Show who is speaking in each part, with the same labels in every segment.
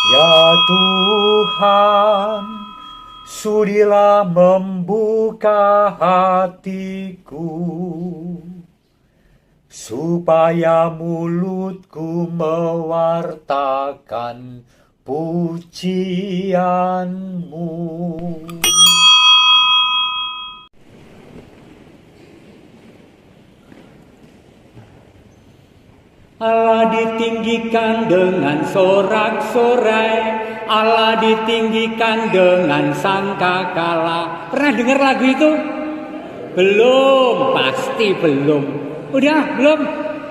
Speaker 1: Ya Tuhan, sudilah membuka hatiku, supaya mulutku mewartakan pujianmu. Allah ditinggikan dengan sorak-sorai, Allah ditinggikan dengan sangkakala. Pernah dengar lagu itu? Belum, pasti belum. Udah, belum?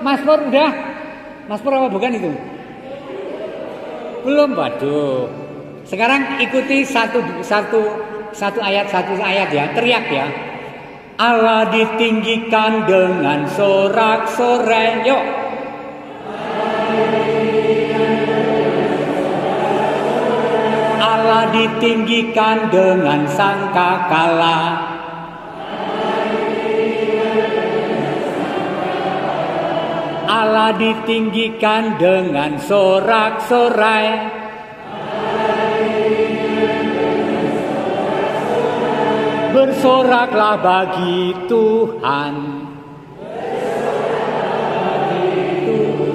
Speaker 1: Mas Pur udah? Mas Pur apa bukan itu? Belum, waduh. Sekarang ikuti satu ayat ya, teriak ya. Allah ditinggikan dengan sorak-sorai, yuk. Allah ditinggikan dengan sangkakala. Allah ditinggikan dengan sorak-sorai. Bersoraklah bagi Tuhan.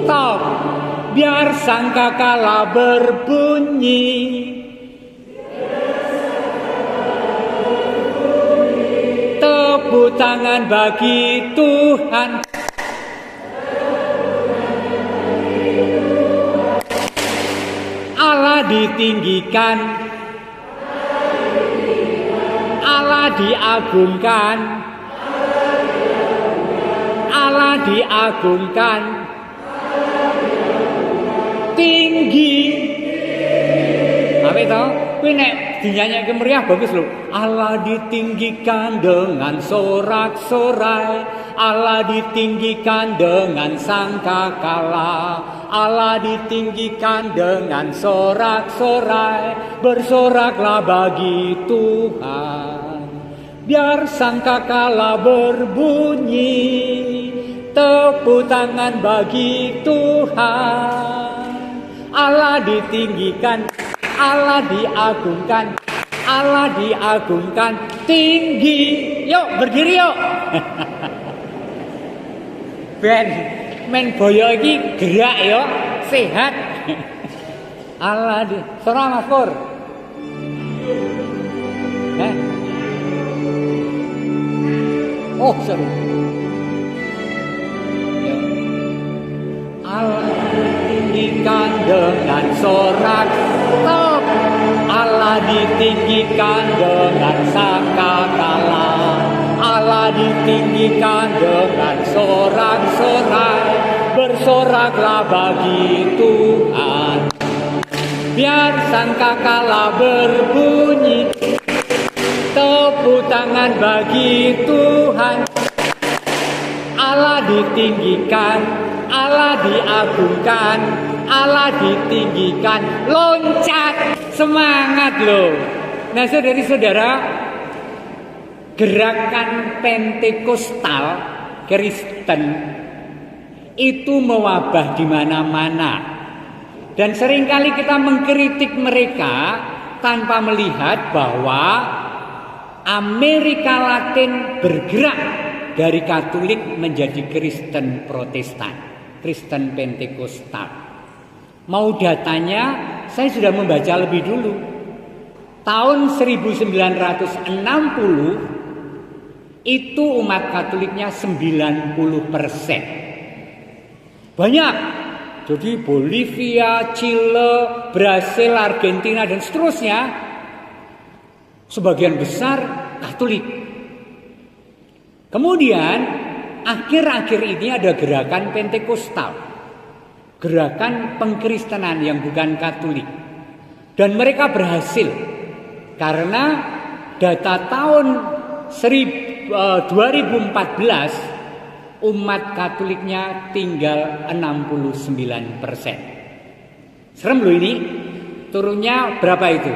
Speaker 1: Top, biar sangkakala berbunyi. Tepuk tangan bagi Tuhan. Allah ditinggikan, Allah diagungkan, Allah diagungkan, tinggi. Apa itu? Kuwi nek dinyanyi meriah bagus loh. Allah ditinggikan dengan sorak-sorai, Allah ditinggikan dengan sangkakala, Allah ditinggikan dengan sorak-sorai. Bersoraklah bagi Tuhan, biar sangkakala berbunyi. Tepuk tangan bagi Tuhan. Allah ditinggikan, Allah diagungkan, Allah diagungkan, tinggi. Yuk berdiri yuk. Ben men boyo iki gerak yo, sehat. Allah di Sora Mas Pur. Oh seru. Allah ditinggikan dengan sorak, Allah ditinggikan dengan sangkakala, Allah ditinggikan dengan sorak-sorai. Bersoraklah bagi Tuhan, biar sangkakala berbunyi. Tepuk tangan bagi Tuhan. Allah ditinggikan, Allah diagungkan, Allah ditinggikan. Loncat, semangat loh. Nah saudara-saudara, gerakan Pentekostal Kristen itu mewabah di mana-mana. Dan seringkali kita mengkritik mereka tanpa melihat bahwa Amerika Latin bergerak dari Katolik menjadi Kristen Protestan, Kristen Pentekostal. Mau datanya, saya sudah membaca lebih dulu. Tahun 1960 itu umat Katoliknya 90%. Banyak. Jadi Bolivia, Chile, Brasil, Argentina dan seterusnya sebagian besar Katolik. Kemudian akhir-akhir ini ada gerakan Pentekostal, gerakan pengkristenan yang bukan Katolik. Dan mereka berhasil karena data tahun 2014 umat Katoliknya tinggal 69%. Serem loh ini. Turunnya berapa itu?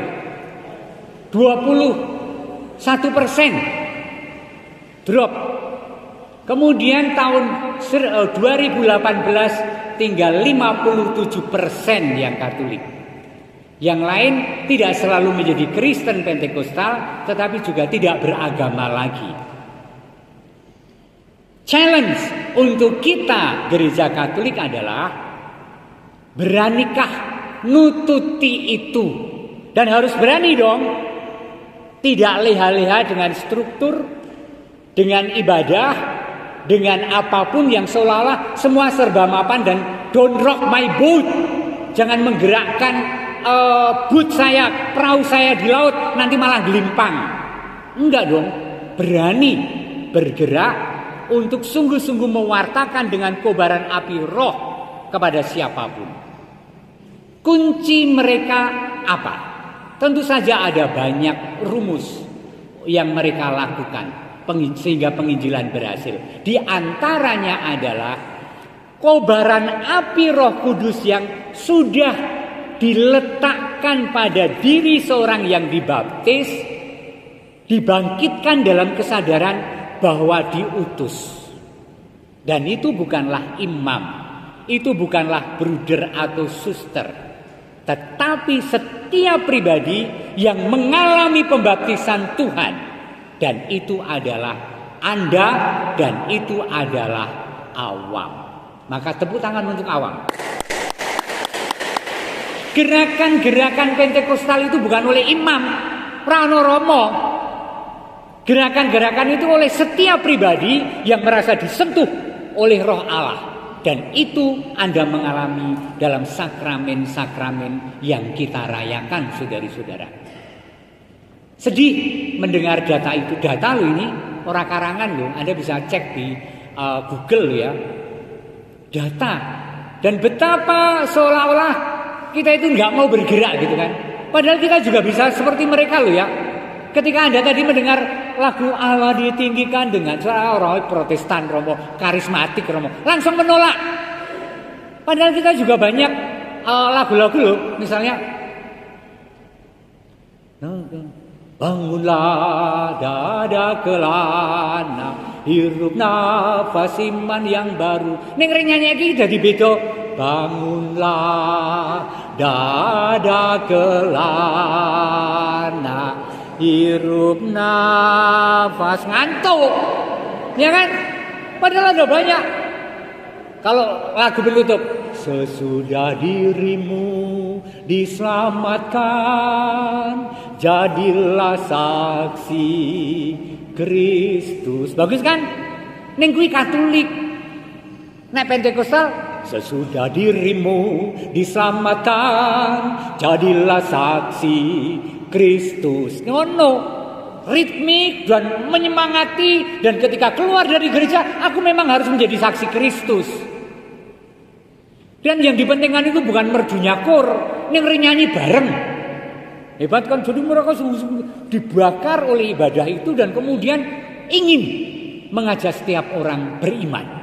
Speaker 1: 21% drop. Kemudian tahun 2018 tinggal 57% yang Katolik. Yang lain tidak selalu menjadi Kristen Pentekostal, tetapi juga tidak beragama lagi. Challenge untuk kita gereja Katolik adalah beranikah nututi itu. Dan harus berani dong. Tidak leha-leha dengan struktur, dengan ibadah, dengan apapun yang seolah-olah semua serba mapan dan don't rock my boat. Jangan menggerakkan boot saya, perahu saya di laut, nanti malah gelimpang. Enggak dong, berani bergerak untuk sungguh-sungguh mewartakan dengan kobaran api roh kepada siapapun. Kunci mereka apa? Tentu saja ada banyak rumus yang mereka lakukan sehingga penginjilan berhasil. Di antaranya adalah kobaran api Roh Kudus yang sudah diletakkan pada diri seorang yang dibaptis, dibangkitkan dalam kesadaran bahwa diutus. Dan itu bukanlah imam, itu bukanlah bruder atau suster, tetapi setiap pribadi yang mengalami pembaptisan Tuhan. Dan itu adalah Anda, dan itu adalah awam. Maka tepuk tangan untuk awam. Gerakan-gerakan Pentekostal itu bukan oleh imam, Rano Romo. Gerakan-gerakan itu oleh setiap pribadi yang merasa disentuh oleh Roh Allah. Dan itu Anda mengalami dalam sakramen-sakramen yang kita rayakan, saudari-saudara. Sedih mendengar data itu. Data lo ini orang karangan lo. Anda bisa cek di Google ya. Data. Dan betapa seolah-olah kita itu nggak mau bergerak gitu kan. Padahal kita juga bisa seperti mereka loh ya. Ketika Anda tadi mendengar lagu Allah ditinggikan dengan suara orang Protestan Romo, karismatik Romo, langsung menolak. Padahal kita juga banyak lagu-lagu loh. Misalnya bangunlah dada kelana, hirup nafas iman yang baru. Ning nyanyi iki dadi beda. Bangunlah dada kelana, hirup nafas, ngantuk. Ya kan? Padahal ada banyak. Kalau lagu penutup, sesudah dirimu diselamatkan, jadilah saksi Kristus. Bagus kan? Ning kuwi Katolik. Nek Pentekostal, sesudah dirimu diselamatkan, jadilah saksi Kristus. Ngono. Ritmik dan menyemangati. Dan ketika keluar dari gereja, aku memang harus menjadi saksi Kristus. Dan yang dipentingkan itu bukan merdunya kor, yang nyanyi bareng. Hebat kan, jadi mereka sungguh-sungguh dibakar oleh ibadah itu dan kemudian ingin mengajak setiap orang beriman.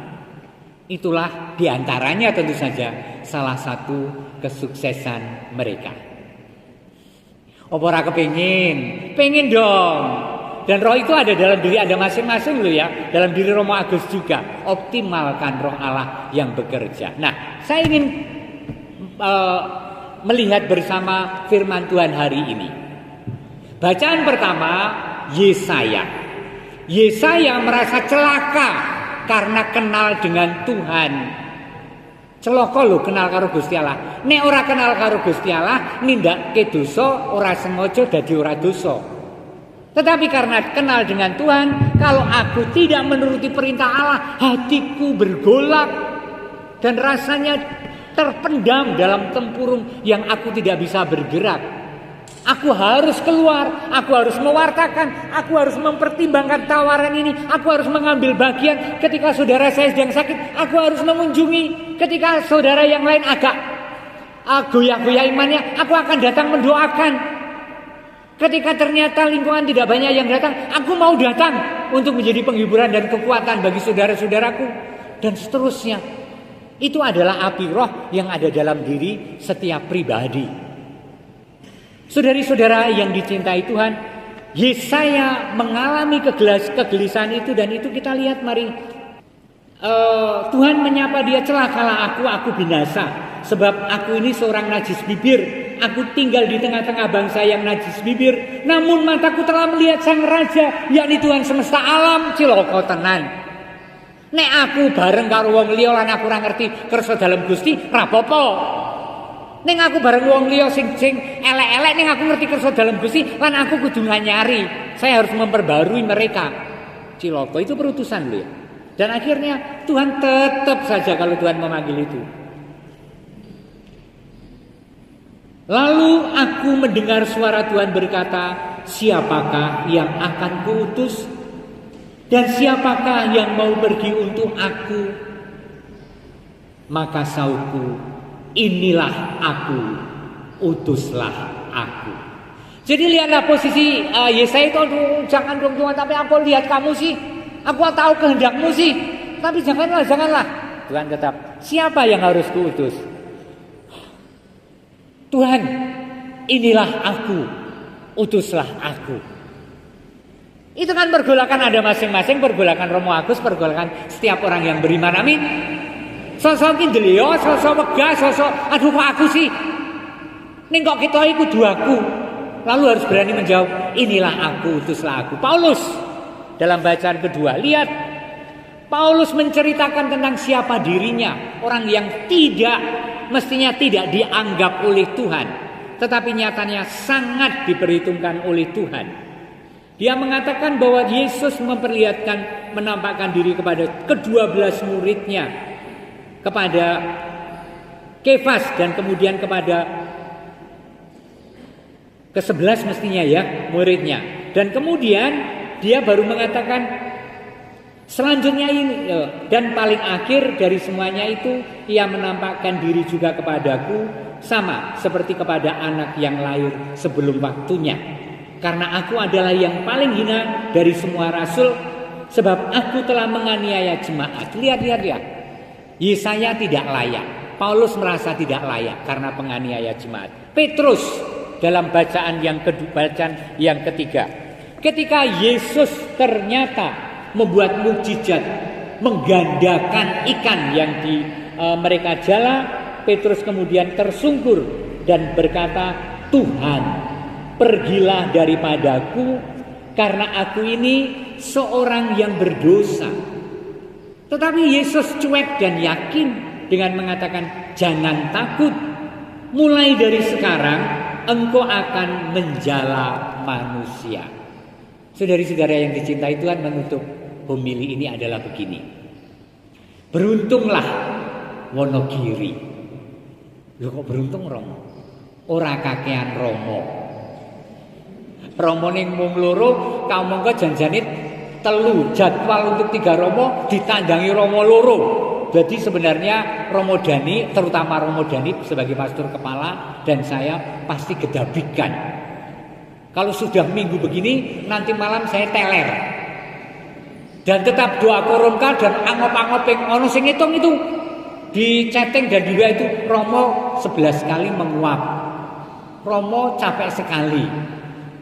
Speaker 1: Itulah diantaranya tentu saja salah satu kesuksesan mereka. Apa ora kepingin? Pengen dong. Dan roh itu ada dalam diri Anda masing-masing loh ya. Dalam diri Romo Agus juga. Optimalkan roh Allah yang bekerja. Nah, saya ingin melihat bersama firman Tuhan hari ini. Bacaan pertama, Yesaya. Yesaya merasa celaka karena kenal dengan Tuhan. Celaka lho kenal karo Gusti Allah. Nek ora kenal karo Gusti Allah, nindakke dosa ora sengaja dadi ora dosa. Tetapi karena kenal dengan Tuhan, kalau aku tidak menuruti perintah Allah, hatiku bergolak dan rasanya terpendam dalam tempurung yang aku tidak bisa bergerak. Aku harus keluar, aku harus mewartakan, aku harus mempertimbangkan tawaran ini, aku harus mengambil bagian ketika saudara saya sedang sakit, aku harus mengunjungi ketika saudara yang lain agak goyah-goyah imannya, aku akan datang mendoakan. Ketika ternyata lingkungan tidak banyak yang datang, aku mau datang untuk menjadi penghiburan dan kekuatan bagi saudara-saudaraku dan seterusnya. Itu adalah api roh yang ada dalam diri setiap pribadi. Saudari-saudara yang dicintai Tuhan, Yesaya mengalami kegelisahan itu dan itu kita lihat mari. Tuhan menyapa dia, celakalah aku binasa. Sebab aku ini seorang najis bibir, aku tinggal di tengah-tengah bangsa yang najis bibir, namun mataku telah melihat sang raja, yakni Tuhan semesta alam. Cilaka tenan. Nek aku bareng karo wong liya lan aku ora ngerti kersa dalem Gusti, ra apa-apa. Ning aku bareng wong liya sing elek-elek ning aku ngerti kersa dalem Gusti lan aku kudu nyari. Saya harus memperbarui mereka. Cilaka itu perutusan loh ya. Dan akhirnya Tuhan tetap saja kalau Tuhan memanggil itu. Lalu aku mendengar suara Tuhan berkata, siapakah yang akan kuutus? Dan siapakah yang mau pergi untuk aku? Maka sautku, inilah aku, utuslah aku. Jadi lihatlah posisi Yesaya itu, jangan dong Tuhan, tapi aku lihat kamu sih. Aku tahu kehendakmu sih. Tapi janganlah. Tuhan tetap, siapa yang harus kuutus? Tuhan, inilah aku, utuslah aku. Itu kan pergolakan ada masing-masing, pergolakan Romo Agus, pergolakan setiap orang yang beriman, amin. Sosok kindelio, sosok wegah, sosok aduh kok aku sih. Ning kok kita iku duaku. Lalu harus berani menjawab, inilah aku, utuslah aku. Paulus dalam bacaan kedua, lihat Paulus menceritakan tentang siapa dirinya, orang yang mestinya tidak dianggap oleh Tuhan, tetapi nyatanya sangat diperhitungkan oleh Tuhan. Dia mengatakan bahwa Yesus menampakkan diri kepada ke-12 muridnya, kepada Kefas dan kemudian kepada ke-11 mestinya ya muridnya. Dan kemudian dia baru mengatakan selanjutnya ini, dan paling akhir dari semuanya itu ia menampakkan diri juga kepadaku, sama seperti kepada anak yang lahir sebelum waktunya. Karena aku adalah yang paling hina dari semua rasul, sebab aku telah menganiaya jemaat. Lihat. Yesaya tidak layak. Paulus merasa tidak layak karena penganiaya jemaat. Petrus dalam bacaan yang ketiga, ketika Yesus ternyata membuat mukjizat, menggandakan ikan yang di mereka jala, Petrus kemudian tersungkur dan berkata, Tuhan, pergilah daripadaku, karena aku ini seorang yang berdosa. Tetapi Yesus cuek dan yakin dengan mengatakan, jangan takut, mulai dari sekarang engkau akan menjala manusia. Saudari-saudara yang dicintai Tuhan, menutup homili ini adalah begini. Beruntunglah Wonogiri. Loh kok beruntung Romo? Ora kakean Romo. Romo ning mung loro, kaum mongko janjane telu, jadwal untuk 3 Romo ditandangi Romo loro. Jadi sebenarnya Romo Dani, terutama Romo Dani sebagai pastor kepala dan saya pasti gedabikan. Kalau sudah minggu begini, nanti malam saya teler. Dan tetap doa korunka dan angop-angoping ono sing ngitung itu di chatting dan juga itu Romo 11 kali menguap. Romo capek sekali.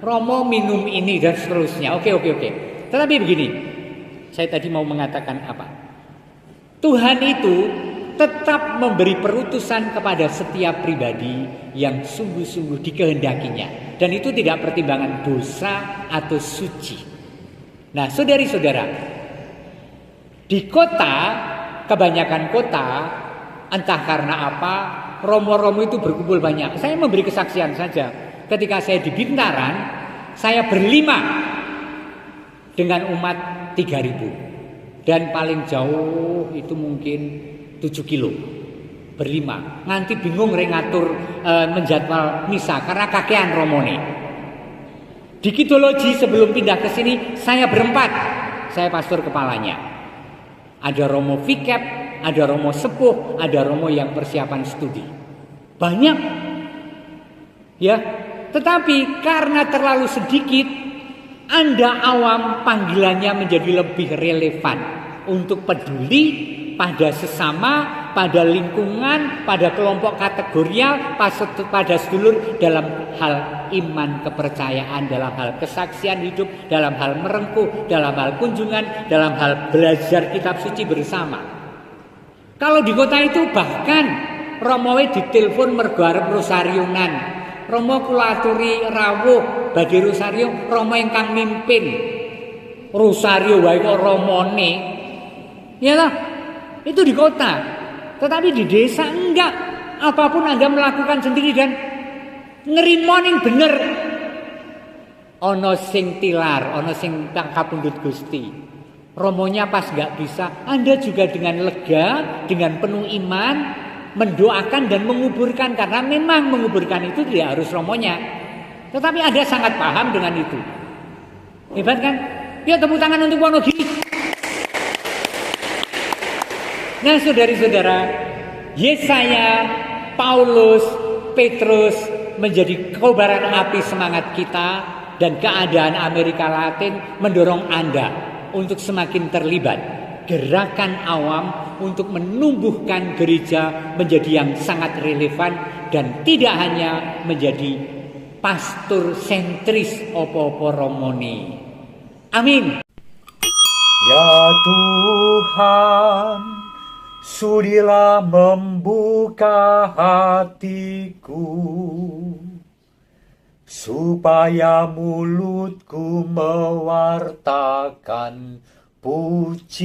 Speaker 1: Romo minum ini dan seterusnya. Oke. Tetapi begini, saya tadi mau mengatakan apa? Tuhan itu tetap memberi perutusan kepada setiap pribadi yang sungguh-sungguh dikehendakinya. Dan itu tidak pertimbangan dosa atau suci. Nah, saudari-saudara, di kota, kebanyakan kota, entah karena apa, Romo-Romo itu berkumpul banyak. Saya memberi kesaksian saja. Ketika saya di Bintaran, saya berlima dengan umat 3.000. Dan paling jauh itu mungkin 7 kilo. Berlima. Nanti bingung ngatur menjadwal misa karena kakean Romone. Di Kidologi sebelum pindah ke sini, saya berempat. Saya pastor kepalanya. Ada Romo Vikep, ada Romo Sepuh, ada Romo yang persiapan studi. Banyak. Ya. Tetapi karena terlalu sedikit, Anda awam panggilannya menjadi lebih relevan untuk peduli pada sesama, pada lingkungan, pada kelompok kategorial, pada sedulur dalam hal iman, kepercayaan, dalam hal kesaksian hidup, dalam hal merengkuh, dalam hal kunjungan, dalam hal belajar kitab suci bersama. Kalau di kota itu bahkan Romowe ditelepon mergo arep rosarionan. Romo kula aturi rawuh badhe rosario, Romo ingkang mimpin. Rosario wae kok romone. Ya toh? Itu di kota. Tetapi di desa enggak. Apapun Anda melakukan sendiri dan ngerimo ning bener. Ana sing tilar, ana sing kapundhut Gusti. Romonya pas enggak bisa, Anda juga dengan lega, dengan penuh iman mendoakan dan menguburkan, karena memang menguburkan itu tidak harus romonya. Tetapi Anda sangat paham dengan itu. Hebat kan? Ya, tepuk tangan untuk Wonogiri. Nah, saudari-saudara, Yesaya, Paulus, Petrus menjadi kobaran api semangat kita, dan keadaan Amerika Latin mendorong Anda untuk semakin terlibat gerakan awam untuk menumbuhkan gereja menjadi yang sangat relevan dan tidak hanya menjadi pastor sentris opo-opo romoni. Amin.
Speaker 2: Ya Tuhan, sudilah membuka hatiku, supaya mulutku mewartakan pujianmu.